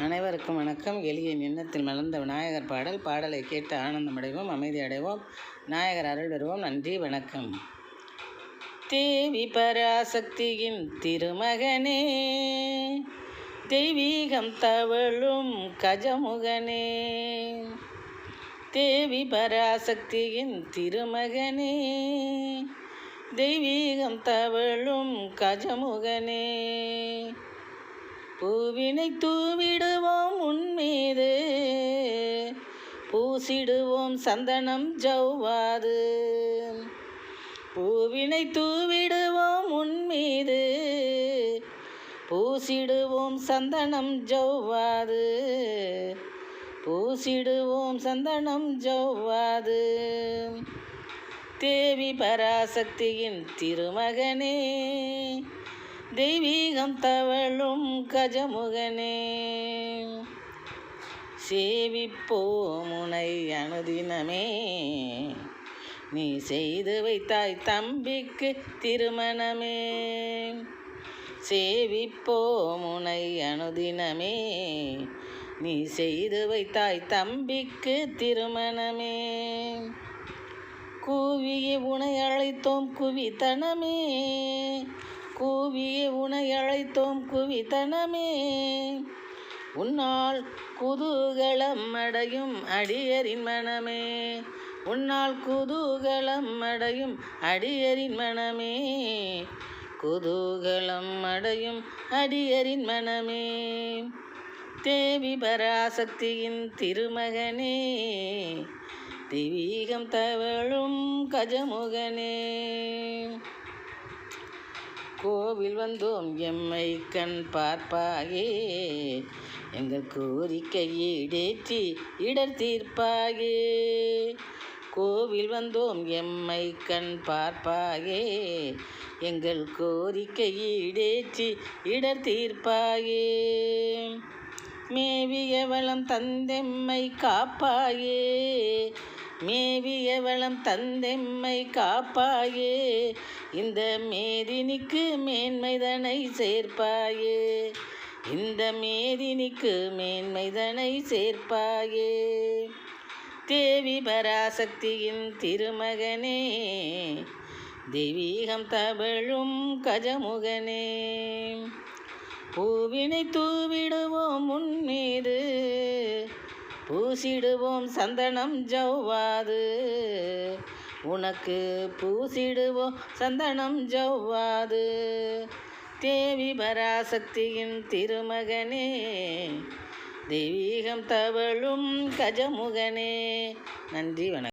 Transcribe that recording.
அனைவருக்கும் வணக்கம். எளிய எண்ணத்தில் மலர்ந்த விநாயகர் பாடலை கேட்டு ஆனந்தமடைவோம், அமைதி அடைவோம், விநாயகர் அருள் பெறுவோம். நன்றி, வணக்கம். தேவி பராசக்தியின் திருமகனே, தெய்வீகம் தவழும் கஜமுகனே. தேவி பராசக்தியின் திருமகனே, தெய்வீகம் தவழும் கஜமுகனே. பூவினை தூவிடுவோம் உன்மீது, பூசிடுவோம் சந்தனம் ஜவ்வாது. பூவினை தூவிடுவோம் உன்மீது, பூசிடுவோம் சந்தனம் ஜவ்வாது. பூசிடுவோம் சந்தனம் ஜவ்வாது. தேவி பராசக்தியின் திருமகனே, தெய்வீகம் தவழும் கஜமுகனே. சேவிப்போம் உனை அனுதினமே, நீ செய்து வைத்தாய் தம்பிக்கு திருமணமே. சேவிப்போம் உனை அனுதினமே, நீ செய்து வைத்தாய் தம்பிக்கு திருமணமே. கூவிய உனை அழைத்தோம் குவித்தனமே, கூவிய உனை அழைத்தோம் குவித்தனமே. உன்னால் குதூகலம் அடையும் அடியரின் மனமே, உன்னால் குதூகலம் அடையும் அடியரின் மனமே. குதூகலம் அடையும் அடியரின் மனமே. தேவி பராசக்தியின் திருமகனே, தெய்வீகம் தவழும் கஜமுகனே. கோவில் வந்தோம் எம்மை கண் பார்ப்பாயே, எங்கள் கோரிக்கை ஈடேற்றி இடர் தீர்ப்பாயே. கோவில் வந்தோம் எம்மை கண் பார்ப்பாயே, எங்கள் கோரிக்கை ஈடேற்றி இடர் தீர்ப்பாயே. மேவிய வளம் தந்தெம்மை காப்பாயே, மேவிய வளம் தந்தெம்மை காப்பாயே. இந்த மேதினிக்கு மேன்மைதனை சேர்ப்பாயே, இந்த மேதினிக்கு மேன்மைதனை சேர்ப்பாயே. தேவி பராசக்தியின் திருமகனே, தெய்வீகம் தவழும் கஜமுகனே. பூவினை தூவிடுவோம் உன்மீது, பூசிடுவோம் சந்தனம் ஜவ்வாது. உனக்கு பூசிடுவோம் சந்தனம் ஜவ்வாது. தேவி பராசக்தியின் திருமகனே, தெய்வீகம் தவழும் கஜமுகனே. நன்றி, வணக்கம்.